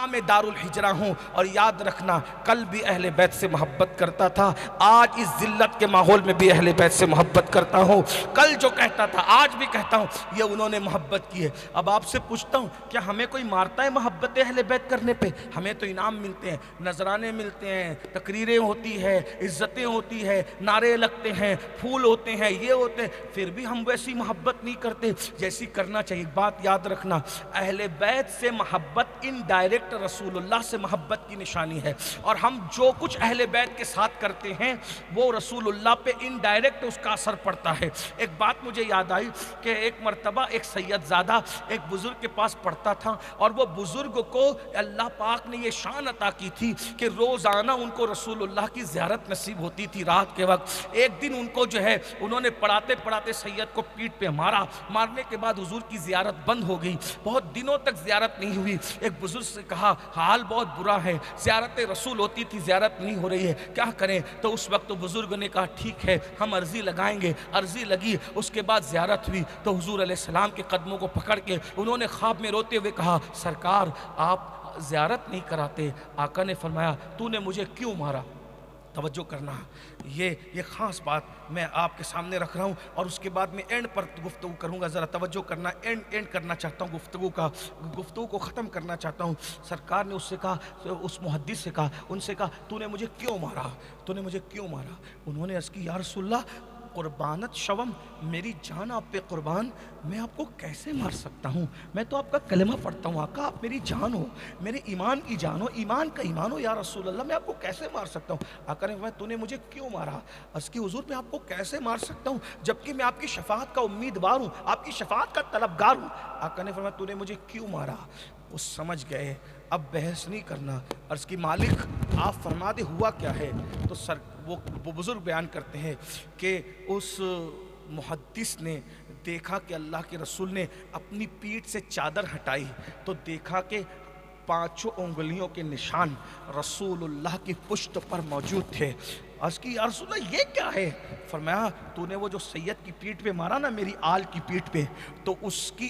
امام دارالحجرہ ہوں، اور یاد رکھنا کل بھی اہل بیت سے محبت کرتا تھا، آج اس ذلت کے ماحول میں بھی اہل بیت سے محبت کرتا ہوں، کل جو کہتا تھا آج بھی کہتا ہوں، یہ انہوں نے محبت کی ہے۔ اب آپ سے پوچھتا ہوں، کیا ہمیں کوئی مارتا ہے محبت اہل بیت کرنے پہ؟ ہمیں تو انعام ملتے ہیں، نذرانے ملتے ہیں، تقریریں ہوتی ہے، عزتیں ہوتی ہے، نعرے لگتے ہیں، پھول ہوتے ہیں، یہ ہوتے ہیں، پھر بھی ہم ویسی محبت نہیں کرتے جیسی کرنا چاہیے۔ ایک بات یاد رکھنا، اہل بیت سے محبت انڈائریکٹ رسول اللہ سے محبت کی نشانی ہے، اور ہم جو کچھ اہل بیت کے ساتھ کرتے ہیں وہ رسول اللہ پہ انڈائریکٹ اس کا اثر پڑتا ہے۔ ایک بات مجھے یاد آئی کہ ایک مرتبہ ایک سید زادہ ایک بزرگ کے پاس پڑھتا تھا، اور وہ بزرگ کو اللہ پاک نے یہ شان عطا کی تھی کہ روزانہ ان کو رسول اللہ کی زیارت نصیب ہوتی تھی رات کے وقت۔ ایک دن ان کو جو ہے انہوں نے پڑھاتے پڑھاتے سید کو پیٹھ پہ مارا، مارنے کے بعد حضور کی زیارت بند ہو گئی، بہت دنوں تک زیارت نہیں ہوئی۔ ایک بزرگ سے کہا حال بہت برا ہے، زیارت رسول ہوتی تھی زیارت نہیں ہو رہی ہے، کیا کریں؟ تو اس وقت بزرگ نے کہا ٹھیک ہے ہم عرضی لگائیں گے۔ عرضی لگی، اس کے بعد زیارت ہوئی، تو حضور علیہ السلام کے قدموں کو پکڑ کے انہوں نے خواب میں روتے ہوئے کہا سرکار آپ زیارت نہیں کراتے۔ آقا نے فرمایا تو نے مجھے کیوں مارا؟ توجہ کرنا، یہ خاص بات میں آپ کے سامنے رکھ رہا ہوں، اور اس کے بعد میں اینڈ پر گفتگو کروں گا، ذرا توجہ کرنا، اینڈ کرنا چاہتا ہوں گفتگو کو ختم کرنا چاہتا ہوں۔ سرکار نے اس سے کہا، اس محدث سے کہا، ان سے کہا تو نے مجھے کیوں مارا؟ تو نے مجھے کیوں مارا؟ انہوں نے عرض کی یا رسول اللہ قربانت شوم، میری جان آپ پہ قربان، میں آپ کو کیسے مار سکتا ہوں؟ میں تو آپ کا کلمہ پڑھتا ہوں، آقا آپ میری جان ہو، میرے ایمان کی جان ہو، ایمان کا ایمان ہو، یا رسول اللہ میں آپ کو کیسے مار سکتا ہوں؟ آقا نے فرمایا تو نے مجھے کیوں مارا؟ عرض کی حضور میں آپ کو کیسے مار سکتا ہوں جبکہ میں آپ کی شفاعت کا امیدوار ہوں، آپ کی شفاعت کا طلبگار ہوں۔ آقا نے فرمایا تو نے مجھے کیوں مارا؟ وہ سمجھ گئے اب بحث نہیں کرنا۔ عرض کی مالک آپ فرما دے ہوا کیا ہے؟ تو وہ بزرگ بیان کرتے ہیں کہ اس محدث نے دیکھا کہ اللہ کے رسول نے اپنی پیٹھ سے چادر ہٹائی تو دیکھا کہ 5 انگلیوں کے نشان رسول اللہ کی پشت پر موجود تھے۔ عرض کی یا رسول اللہ یہ کیا ہے؟ فرمایا تو نے وہ جو سید کی پیٹھ پہ مارا نا، میری آل کی پیٹھ پہ، تو اس کی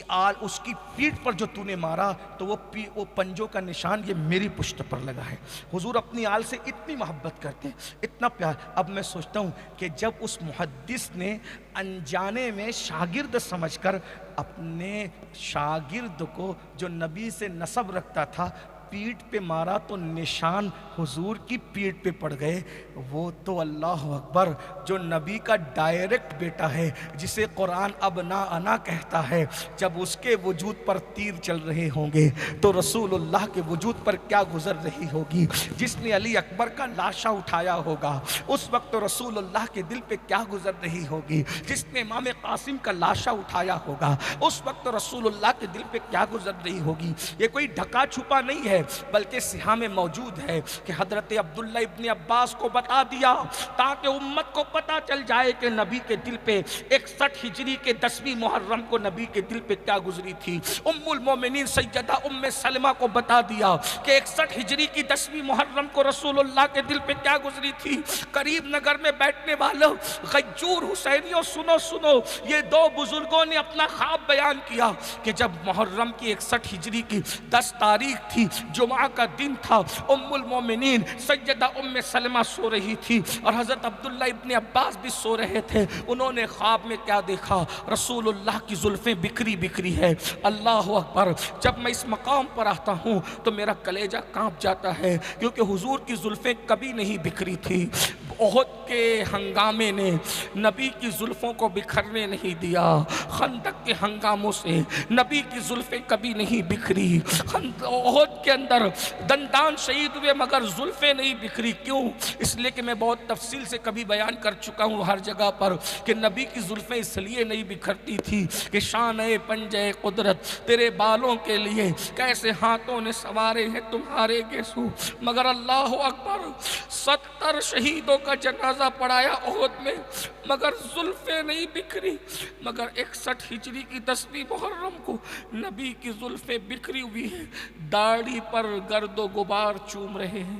پیٹھ پر جو تو نے مارا تو وہ پنجوں کا نشان یہ میری پشت پر لگا ہے۔ حضور اپنی آل سے اتنی محبت کرتے ہیں، اتنا پیار۔ اب میں سوچتا ہوں کہ جب اس محدث نے انجانے میں شاگرد سمجھ کر اپنے شاگرد کو جو نبی سے نسب رکھتا تھا پیٹھ پہ مارا تو نشان حضور کی پیٹھ پہ پڑ گئے، وہ تو اللہ اکبر جو نبی کا ڈائریکٹ بیٹا ہے، جسے قرآن ابناءنا کہتا ہے، جب اس کے وجود پر تیر چل رہے ہوں گے تو رسول اللہ کے وجود پر کیا گزر رہی ہوگی؟ جس نے علی اکبر کا لاشا اٹھایا ہوگا اس وقت رسول اللہ کے دل پہ کیا گزر رہی ہوگی؟ جس نے امام قاسم کا لاشا اٹھایا ہوگا اس وقت رسول اللہ کے دل پہ کیا گزر رہی ہوگی؟ یہ کوئی ڈھکا چھپا نہیں ہے بلکہ صحاح میں موجود ہے کہ حضرت عبداللہ ابن عباس کو بتا دیا تاکہ امت کو پتا چل جائے کہ نبی کے دل پہ 61 ہجری کے 10ویں محرم کو نبی کے دل پہ کیا گزری تھی۔ ام المومنین سیدہ ام سلمہ کو بتا دیا کہ 61 ہجری کی 10ویں محرم کو رسول اللہ کے دل پہ کیا گزری تھی۔ قریب نگر میں بیٹھنے والوں غیور حسینیوں سنو، یہ 2 بزرگوں نے اپنا خواب بیان کیا کہ جب محرم کی 61 ہجری کی 10 تاریخ تھی، جمعہ کا دن تھا، ام المومنین سیدہ ام سلمہ سو رہی تھی اور حضرت عبداللہ ابن عباس بھی سو رہے تھے۔ انہوں نے خواب میں کیا دیکھا؟ رسول اللہ کی زلفیں بکھری ہے۔ اللہ اکبر، جب میں اس مقام پر آتا ہوں تو میرا کلیجہ کانپ جاتا ہے کیونکہ حضور کی زلفیں کبھی نہیں بکھری تھی۔ احد کے ہنگامے نے نبی کی زلفوں کو بکھرنے نہیں دیا، خندق کے ہنگاموں سے نبی کی زلفیں کبھی نہیں بکھری۔ احد کے اندر دندان شہید ہوئے مگر زلفیں نہیں بکھری، کیوں؟ اس لیے کہ میں بہت تفصیل سے کبھی بیان کر چکا ہوں ہر جگہ پر کہ نبی کی زلفیں اس لیے نہیں بکھرتی تھی کہ شان پنجے قدرت تیرے بالوں کے لیے کیسے ہاتھوں نے سوارے ہیں تمہارے گیسو، مگر اللہ اکبر 70 شہیدوں کا جنازہ پڑھایا احد میں مگر زلفیں نہیں بکھری، مگر 61 ہجری کی 10ویں محرم کو نبی کی زلفیں بکھری ہوئی ہیں، داڑھی پر گرد و غبار چوم رہے ہیں۔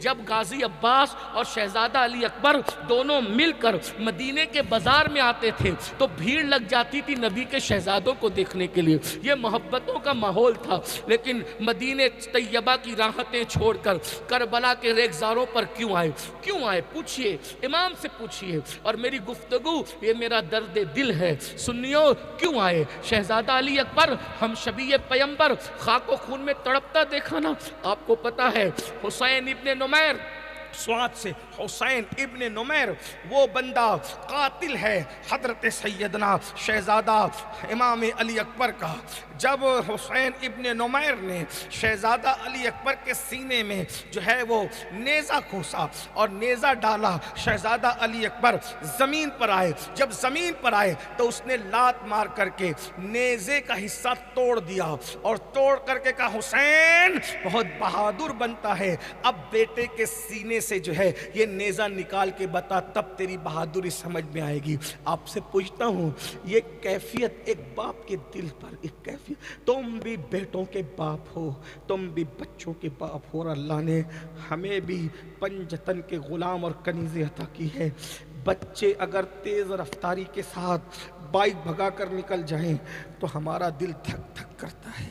جب غازی عباس اور شہزادہ علی اکبر دونوں مل کر مدینے کے بازار میں آتے تھے تو بھیڑ لگ جاتی تھی نبی کے شہزادوں کو دیکھنے کے لیے۔ یہ محبتوں کا ماحول تھا۔ لیکن مدینے طیبہ کی راحتیں چھوڑ کر کربلا کے ریگزاروں پر کیوں آئے؟ پوچھئے، امام سے پوچھئے۔ اور میری گفتگو یہ میرا درد دل ہے، سنیو، کیوں آئے؟ شہزادہ علی اکبر ہم شبیہ پیمبر خاک و خون میں تڑپتا دیکھا نا۔ آپ کو پتا ہے حسین ابن نمیر، سوات سے حسین ابن نمیر وہ بندہ قاتل ہے حضرت سیدنا شہزادہ امام علی اکبر کا۔ جب حسین ابن نمیر نے شہزادہ علی اکبر کے سینے میں جو ہے وہ نیزہ کھوسا اور نیزہ ڈالا، شہزادہ علی اکبر زمین پر آئے۔ جب زمین پر آئے تو اس نے لات مار کر کے نیزے کا حصہ توڑ دیا اور توڑ کر کے کہا حسین بہت بہادر بنتا ہے، اب بیٹے کے سینے سے جو ہے یہ نیزہ نکال کے بتا، تب تیری بہادری سمجھ میں آئے گی۔ آپ سے پوچھتا ہوں یہ کیفیت ایک باپ کے دل پر، ایک کیفیت، تم بھی بیٹوں کے باپ ہو، تم بھی بچوں کے باپ ہو، اور اللہ نے ہمیں بھی پنجتن کے غلام اور کنیزیں عطا کی ہے۔ بچے اگر تیز رفتاری کے ساتھ بائک بھگا کر نکل جائیں تو ہمارا دل دھک دھک کرتا ہے۔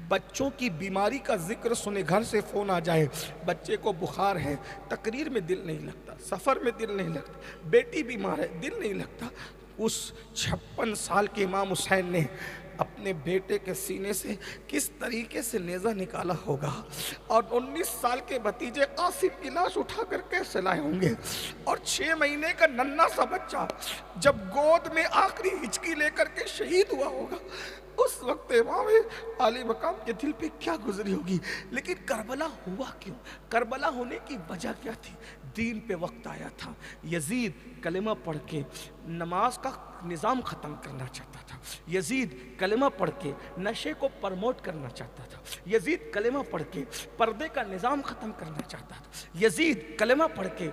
بچوں کی بیماری کا ذکر سنے، گھر سے فون آ جائے بچے کو بخار ہے، تقریر میں دل نہیں لگتا، سفر میں دل نہیں لگتا، بیٹی بیمار ہے دل نہیں لگتا۔ اس 56 سال کے امام حسین نے اپنے بیٹے کے سینے سے کس طریقے سے نیزہ نکالا ہوگا، اور 19 سال کے بھتیجے قاسم کی لاش اٹھا کر کیسے لائے ہوں گے، اور 6 مہینے کا ننھا سا بچہ جب گود میں آخری ہچکی لے کر کے شہید ہوا ہوگا، اس وقت امام عالی مقام کے دل پہ کیا گزری ہوگی۔ لیکن کربلا ہوا کیوں؟ کربلا ہونے کی وجہ کیا تھی؟ دین پہ وقت آیا تھا، یزید کلمہ پڑھ کے نماز کا نظام ختم کرنا چاہتا تھا، یزید کلمہ پڑھ کے نشے کو پرموٹ کرنا چاہتا تھا، یزید کلمہ پڑھ کے پردے کا نظام ختم کرنا چاہتا تھا، یزید کلمہ پڑھ کے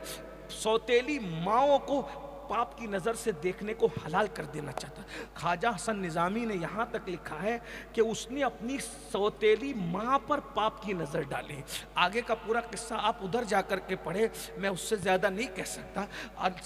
سوتیلی ماؤں کو پاپ کی نظر سے دیکھنے کو حلال کر دینا چاہتا۔ خواجہ حسن نظامی نے یہاں تک لکھا ہے کہ اس نے اپنی سوتیلی ماں پر پاپ کی نظر ڈالی۔ آگے کا پورا قصہ آپ ادھر جا کر کے پڑھے، میں اس سے زیادہ نہیں کہہ سکتا۔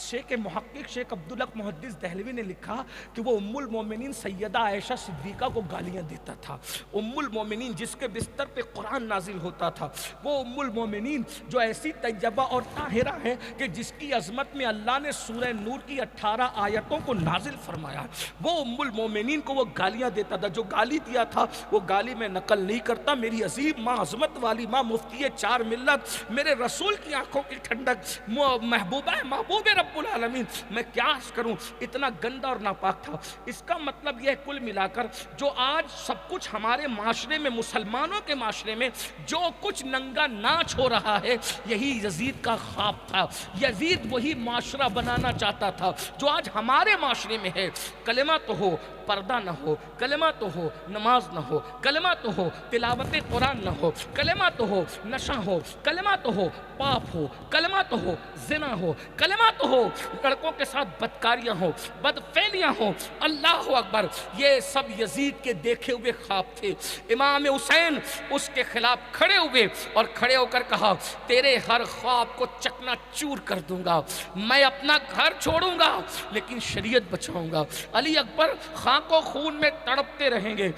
شیخ محقق شیخ عبدالحق محدث دہلوی نے لکھا کہ وہ ام المومنین سیدہ عائشہ صدیقہ کو گالیاں دیتا تھا۔ ام المومنین جس کے بستر پہ قرآن نازل ہوتا تھا، وہ ام المومنین جو ایسی طیبہ اور طاہرہ ہے کہ جس کی عظمت میں اللہ نے سورہ نور کی 18 آیتوں کو نازل فرمایا، وہ ام المومنین کو وہ گالیاں دیتا تھا۔ جو گالی دیا تھا وہ گالی میں نقل نہیں کرتا، میری عظیم ماں، عظمت والی ماں، مفتی 4 ملت، میرے رسول کی آنکھوں کی ٹھنڈک، محبوبہ محبوب رب العالمین، میں کیا کروں، اتنا گندا اور ناپاک تھا۔ اس کا مطلب یہ کل ملا کر جو آج سب کچھ ہمارے معاشرے میں، مسلمانوں کے معاشرے میں جو کچھ ننگا ناچ ہو رہا ہے، یہی یزید کا خواب تھا۔ یزید وہی معاشرہ بنانا چاہتا تھا جو آج ہمارے معاشرے میں ہے۔ کلمہ تو ہو، پردہ نہ ہو، کلمہ تو ہو، نماز نہ ہو، کلمہ تو ہو، تلاوت قرآن نہ ہو، کلمہ تو ہو، نشہ ہو، کلمہ تو ہو، پاپ ہو، کلمہ تو ہو، زنا ہو، کلمہ تو ہو، لڑکوں کے ساتھ بدکاریاں ہوں، بدفعلیاں ہوں۔ اللہ اکبر، یہ سب یزید کے دیکھے ہوئے خواب تھے۔ امام حسین اس کے خلاف کھڑے ہوئے اور کھڑے ہو کر کہا، تیرے ہر خواب کو چکنا چور کر دوں گا، میں اپنا گھر چھوڑوں گا لیکن شریعت بچاؤں گا۔ علی اکبر خاک و خون میں تڑپتے رہیں گے،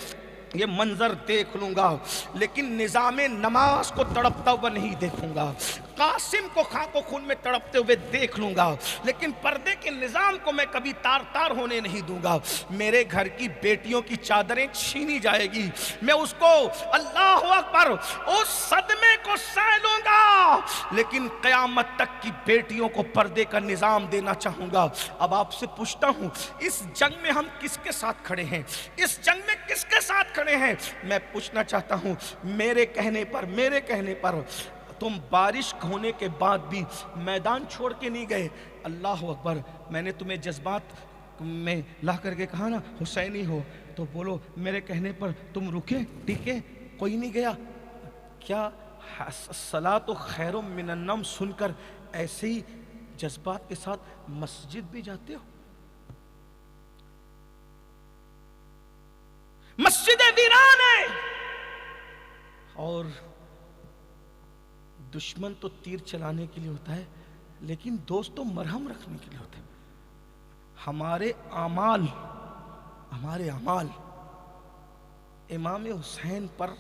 یہ منظر دیکھ لوں گا لیکن نظام نماز کو تڑپتا ہوا نہیں دیکھوں گا۔ قاسم کو خاک و خون میں تڑپتے ہوئے دیکھ لوں گا لیکن پردے کے نظام کو میں کبھی تار تار ہونے نہیں دوں گا۔ میرے گھر کی بیٹیوں کی چادریں چھینی جائے گی، میں اس کو، اللہ اکبر، اس صدمے کو سہ لوں گا لیکن قیامت تک کی بیٹیوں کو پردے کا نظام دینا چاہوں گا۔ اب آپ سے پوچھتا ہوں، اس جنگ میں ہم کس کے ساتھ کھڑے ہیں؟ اس جنگ میں کس کے ساتھ کھڑے ہیں؟ میں پوچھنا چاہتا ہوں، میرے کہنے پر تم بارش ہونے کے بعد بھی میدان چھوڑ کے نہیں گئے۔ اللہ اکبر، میں نے تمہیں جذبات میں لا کر کے کہا نا حسینی ہو، تو بولو میرے کہنے پر تم رکے ٹکے، کوئی نہیں گیا؟ کیا الصلاۃ خیر من النوم سن کر ایسے ہی جذبات کے ساتھ مسجد بھی جاتے ہو؟ مسجد ویران ہے اور دشمن تو تیر چلانے کے لیے ہوتا ہے، لیکن دوست تو مرہم رکھنے کے لیے ہوتا ہے۔ ہمارے اعمال امام حسین پر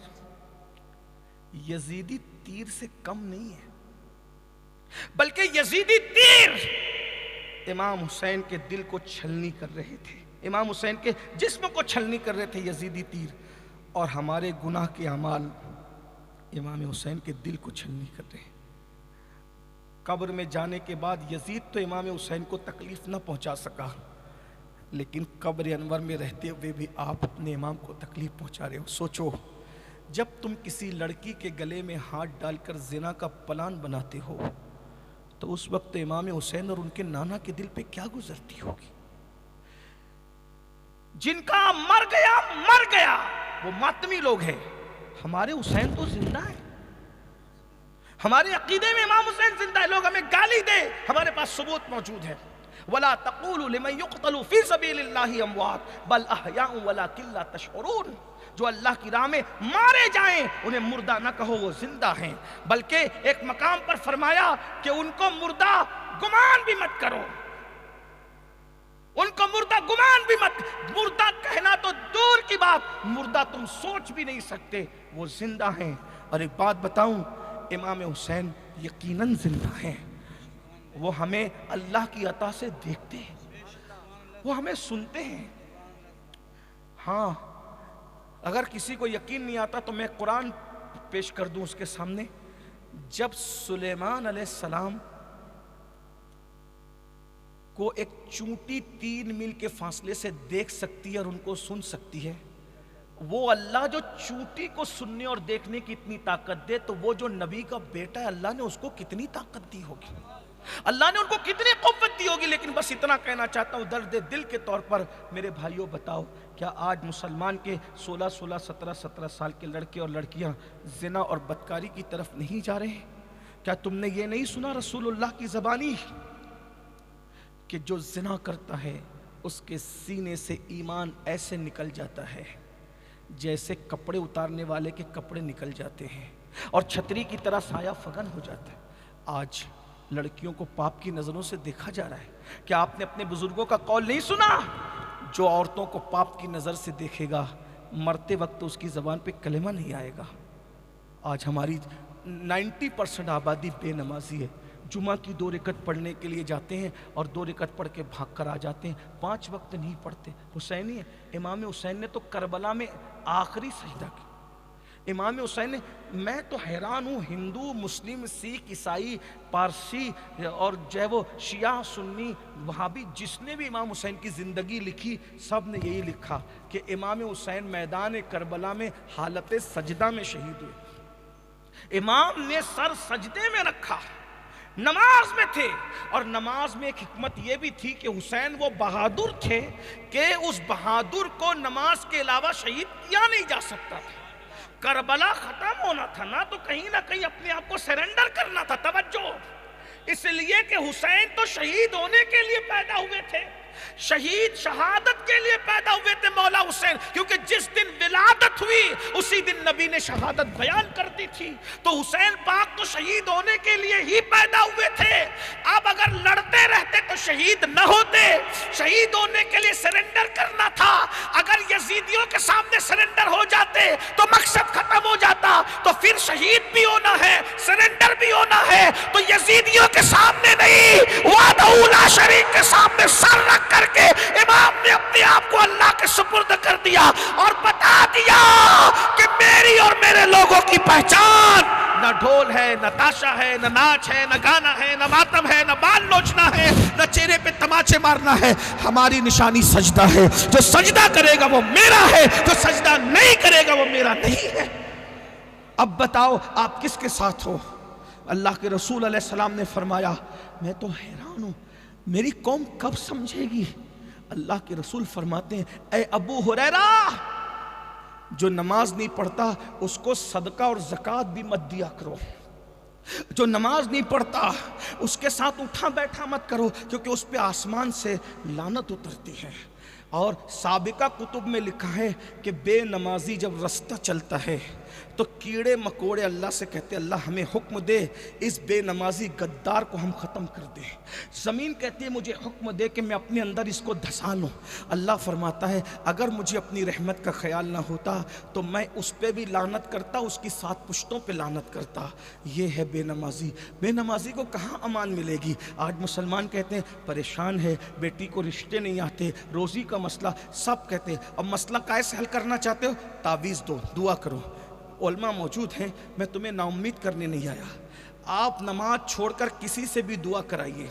یزیدی تیر سے کم نہیں ہے، بلکہ یزیدی تیر امام حسین کے دل کو چھلنی کر رہے تھے، امام حسین کے جسم کو چھلنی کر رہے تھے یزیدی تیر، اور ہمارے گناہ کے اعمال امام حسین کے دل کو چھلنی کر رہے ہیں۔ قبر میں جانے کے بعد یزید تو امام حسین کو تکلیف نہ پہنچا سکا، لیکن قبر انور میں رہتے ہوئے بھی آپ اپنے امام کو تکلیف پہنچا رہے ہو۔ سوچو، جب تم کسی لڑکی کے گلے میں ہاتھ ڈال کر زنا کا پلان بناتے ہو تو اس وقت امام حسین اور ان کے نانا کے دل پہ کیا گزرتی ہوگی؟ جن کا مر گیا وہ ماتمی لوگ ہیں، ہمارے حسین تو زندہ ہے، ہمارے عقیدے میں امام حسین زندہ ہے، لوگ ہمیں گالی دے، ہمارے پاس ثبوت موجود ہے۔ وَلَا تَقُولُوا لِمَنْ يُقْتَلُ فِي سَبِيلِ اللَّهِ أَمْوَاتٌ بَلْ أَحْيَاءٌ وَلَكِنْ لَا تَشْعُرُونَ۔ جو اللہ کی راہ میں مارے جائیں انہیں مردہ نہ کہو، وہ زندہ ہیں، بلکہ ایک مقام پر فرمایا کہ ان کو مردہ گمان بھی مت کرو، ان کو مردہ گمان بھی مت، مردہ کہنا تو دور کی بات، مردہ تم سوچ بھی نہیں سکتے، وہ زندہ ہیں۔ اور ایک بات بتاؤں، امام حسین یقیناً زندہ ہیں، وہ ہمیں اللہ کی عطا سے دیکھتے ہیں، وہ ہمیں سنتے ہیں۔ ہاں، اگر کسی کو یقین نہیں آتا تو میں قرآن پیش کر دوں اس کے سامنے۔ جب سلیمان علیہ السلام کو ایک چونٹی 3 میل کے فاصلے سے دیکھ سکتی ہے اور ان کو سن سکتی ہے، وہ اللہ جو چونٹی کو سننے اور دیکھنے کی اتنی طاقت دے تو وہ جو نبی کا بیٹا ہے اللہ نے اس کو کتنی طاقت دی ہوگی، اللہ نے ان کو کتنی قوت دی ہوگی۔ لیکن بس اتنا کہنا چاہتا ہوں درد دل کے طور پر، میرے بھائیوں بتاؤ، کیا آج مسلمان کے 16 17 سال کے لڑکے اور لڑکیاں زنا اور بدکاری کی طرف نہیں جا رہے ہیں؟ کیا تم نے یہ نہیں سنا رسول اللہ کی زبانی کہ جو زنا کرتا ہے اس کے سینے سے ایمان ایسے نکل جاتا ہے جیسے کپڑے اتارنے والے کے کپڑے نکل جاتے ہیں، اور چھتری کی طرح سایہ فگن ہو جاتا ہے۔ آج لڑکیوں کو پاپ کی نظروں سے دیکھا جا رہا ہے۔ کیا آپ نے اپنے بزرگوں کا قول نہیں سنا؟ جو عورتوں کو پاپ کی نظر سے دیکھے گا مرتے وقت اس کی زبان پہ کلمہ نہیں آئے گا۔ آج ہماری 90% آبادی بے نمازی ہے، جمعہ کی 2 رکعت پڑھنے کے لیے جاتے ہیں اور 2 رکعت پڑھ کے بھاگ کر آ جاتے ہیں، 5 وقت نہیں پڑھتے۔ حسینی ہے، امام حسین نے تو کربلا میں آخری سجدہ کیا۔ امام حسین نے، میں تو حیران ہوں، ہندو مسلم سکھ عیسائی پارسی اور جو ہے وہ شیعہ سنی وہابی جس نے بھی امام حسین کی زندگی لکھی سب نے یہی لکھا کہ امام حسین میدان کربلا میں حالت سجدہ میں شہید ہوئے۔ امام نے سر سجدے میں رکھا، نماز میں تھے، اور نماز میں ایک حکمت یہ بھی تھی کہ حسین وہ بہادر تھے کہ اس بہادر کو نماز کے علاوہ شہید کیا نہیں جا سکتا تھا۔ کربلا ختم ہونا تھا نا، تو کہیں نہ کہیں اپنے آپ کو سرنڈر کرنا تھا۔ توجہ، اس لیے کہ حسین تو شہید ہونے کے لیے پیدا ہوئے تھے، شہید شہادت کے لیے پیدا ہوئے تھے مولا حسین، کیونکہ جس دن ولادت ہوئی اسی دن نبی نے شہادت بیان کر دی تھی۔ تو حسین پاک تو شہید ہونے کے لیے ہی پیدا ہوئے تھے۔ اب اگر لڑتے رہتے تو شہید نہ ہوتے، شہید ہونے کے لیے سرنڈر کرنا تھا۔ اگر یزیدیوں کے سامنے سرنڈر ہو جاتے تو مقصد ختم ہو جاتا، تو پھر شہید بھی ہونا ہے، سرنڈر بھی ہونا ہے، تو یزیدیوں کے سامنے نہیں، وحدہ لا شریک کے سامنے سر رکھ کر کے امام نے اپنے آپ کو اللہ کے سپرد کر دیا اور بتا دیا کہ میری اور میرے لوگوں کی پہچان نہ ڈھول ہے، نہ تاشا ہے، نہ ناچ ہے، نہ گانا ہے، نہ ماتم ہے، نہ بال نوچنا ہے، نہ چہرے پہ تماچے مارنا ہے۔ ہماری نشانی سجدہ ہے، جو سجدہ کرے گا وہ میرا ہے، جو سجدہ نہیں کرے گا وہ میرا نہیں ہے۔ اب بتاؤ آپ کس کے ساتھ ہو؟ اللہ کے رسول علیہ السلام نے فرمایا، میں تو حیران ہوں میری قوم کب سمجھے گی؟ اللہ کے رسول فرماتے ہیں، اے ابو ہریرہ، جو نماز نہیں پڑھتا اس کو صدقہ اور زکوٰۃ بھی مت دیا کرو۔ جو نماز نہیں پڑھتا اس کے ساتھ اٹھا بیٹھا مت کرو، کیونکہ اس پہ آسمان سے لعنت اترتی ہے۔ اور سابقہ کتب میں لکھا ہے کہ بے نمازی جب رستہ چلتا ہے تو کیڑے مکوڑے اللہ سے کہتے اللہ ہمیں حکم دے اس بے نمازی غدار کو ہم ختم کر دیں۔ زمین کہتی ہے مجھے حکم دے کہ میں اپنے اندر اس کو دھسا لوں۔ اللہ فرماتا ہے اگر مجھے اپنی رحمت کا خیال نہ ہوتا تو میں اس پہ بھی لعنت کرتا، اس کی 7 پشتوں پہ لعنت کرتا۔ یہ ہے بے نمازی۔ بے نمازی کو کہاں امان ملے گی؟ آج مسلمان کہتے ہیں پریشان ہے، بیٹی کو رشتے نہیں آتے، روزی کا مسئلہ، سب کہتے ہیں اب مسئلہ کیسے حل کرنا چاہتے ہو؟ تعویذ دو، دعا کرو۔ علماء موجود ہیں، میں تمہیں نا امید کرنے نہیں آیا۔ آپ نماز چھوڑ کر کسی سے بھی دعا کرائیے،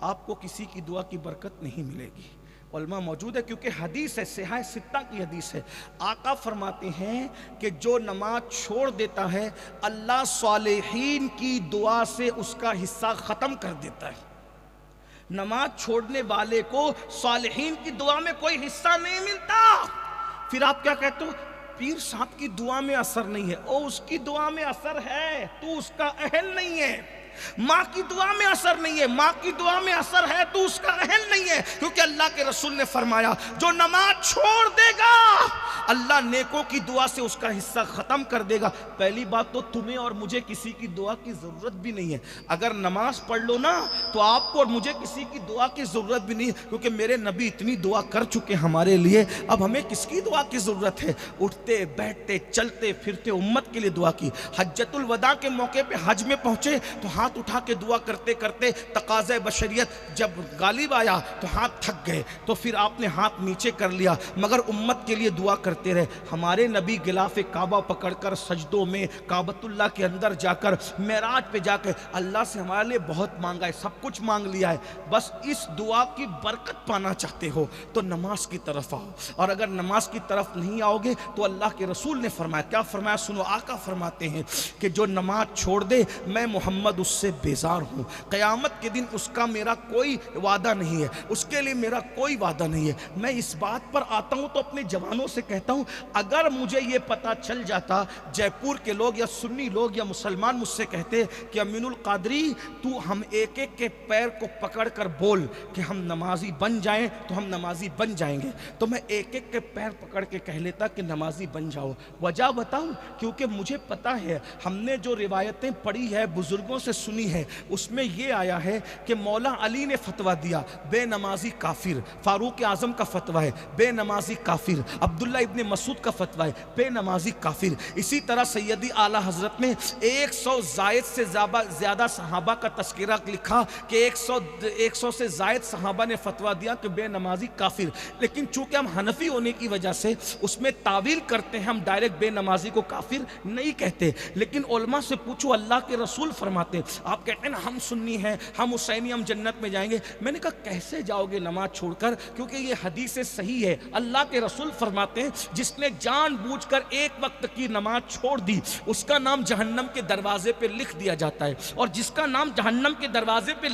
آپ کو کسی کی دعا کی برکت نہیں ملے گی۔ علماء موجود ہے کیونکہ حدیث ہے، صحیح ستہ کی حدیث ہے۔ آقا فرماتے ہیں کہ جو نماز چھوڑ دیتا ہے اللہ صالحین کی دعا سے اس کا حصہ ختم کر دیتا ہے۔ نماز چھوڑنے والے کو صالحین کی دعا میں کوئی حصہ نہیں ملتا۔ پھر آپ کیا کہتے ہو؟ پیر صاحب کی دعا میں اثر نہیں ہے۔ او اس کی دعا میں اثر ہے، تو اس کا اہل نہیں ہے۔ ماں کی دعا میں اثر نہیں ہے، ماں کی دعا میں اثر ہے، تو اس کا اہل نہیں ہے، کیونکہ اللہ کے رسول نے فرمایا جو نماز چھوڑ دے گا اللہ نیکوں کی دعا سے اس کا حصہ ختم کر دے گا۔ پہلی بات تو تمہیں اور مجھے کسی کی دعا کی ضرورت بھی نہیں ہے۔ اگر نماز پڑھ لو نا تو آپ کو اور مجھے کسی کی دعا کی ضرورت بھی نہیں ہے، کیونکہ میرے نبی اتنی دعا کر چکے ہمارے لیے، اب ہمیں کس کی دعا کی ضرورت ہے؟ اٹھتے بیٹھتے چلتے پھرتے امت کے لیے دعا کی۔ حجۃ الوداع کے موقع پہ حج میں پہنچے تو ہاتھ اٹھا کے دعا کرتے کرتے تقاضۂ بشریت جب غالب آیا تو ہاتھ تھک گئے، تو پھر آپ نے ہاتھ نیچے کر لیا، مگر امت کے لیے دعا کرتے رہے۔ ہمارے نبی غلاف کعبہ پکڑ کر سجدوں میں کعبۃ اللہ کے اندر جا کر معراج پہ جا کے اللہ سے ہمارے لیے بہت مانگا ہے، سب کچھ مانگ لیا ہے، بس اس دعا کی برکت پانا چاہتے ہو تو نماز کی طرف آؤ، اور اگر نماز کی طرف نہیں آؤ گے تو اللہ کے رسول نے فرمایا، کیا فرمایا سنو، آقا فرماتے ہیں کہ جو نماز چھوڑ دے میں محمد اس سے بیزار ہوں، قیامت کے دن اس کا میرا کوئی وعدہ نہیں ہے، اس کے لیے میرا کوئی وعدہ نہیں ہے۔ میں اس بات پر آتا ہوں تو اپنے جوانوں سے کہتا ہوں اگر مجھے یہ پتا چل جاتا، جے پور کے لوگ یا سنی لوگ یا مسلمان مجھ سے کہتے کہ امین القادری تو ہم ایک ایک کے پیر کو پکڑ کر بول کہ ہم نمازی بن جائیں تو ہم نمازی بن جائیں گے، تو میں ایک ایک کے پیر پکڑ کے کہہ لیتا کہ نمازی بن جاؤ۔ وجہ بتاؤں؟ کیونکہ مجھے پتا ہے ہم نے جو روایتیں پڑھی ہے بزرگوں سے سنی ہے اس میں یہ آیا ہے کہ مولا علی نے فتویٰ دیا بے نمازی کافر، فاروق اعظم کا فتویٰ ہے بے نمازی کافر، عبداللہ ابن مسعود کا فتویٰ ہے بے نمازی کافر۔ اسی طرح سیدی اعلیٰ حضرت نے 100 زائد سے زیادہ صحابہ کا تذکرہ لکھا کہ 100 سے زائد صحابہ نے فتویٰ دیا کہ بے نمازی کافر، لیکن چونکہ ہم حنفی ہونے کی وجہ سے اس میں تعویل کرتے ہیں، ہم ڈائریکٹ بے نمازی کو کافر نہیں کہتے، لیکن علماء سے پوچھو اللہ کے رسول فرماتے ہیں، آپ کہتے ہیں نا ہم سنی ہیں ہم حسینی ہم جنت میں جائیں گے، میں نے کہا کیسے جاؤ گے نماز چھوڑ کر، کیونکہ یہ حدیث صحیح ہے، اللہ کے رسول فرماتے ہیں جس نے جان بوجھ کر ایک وقت کی نماز چھوڑ دی اس کا نام جہنم کے دروازے پہ لکھ دیا جاتا ہے، اور جس کا نام جہنم کے دروازے پہ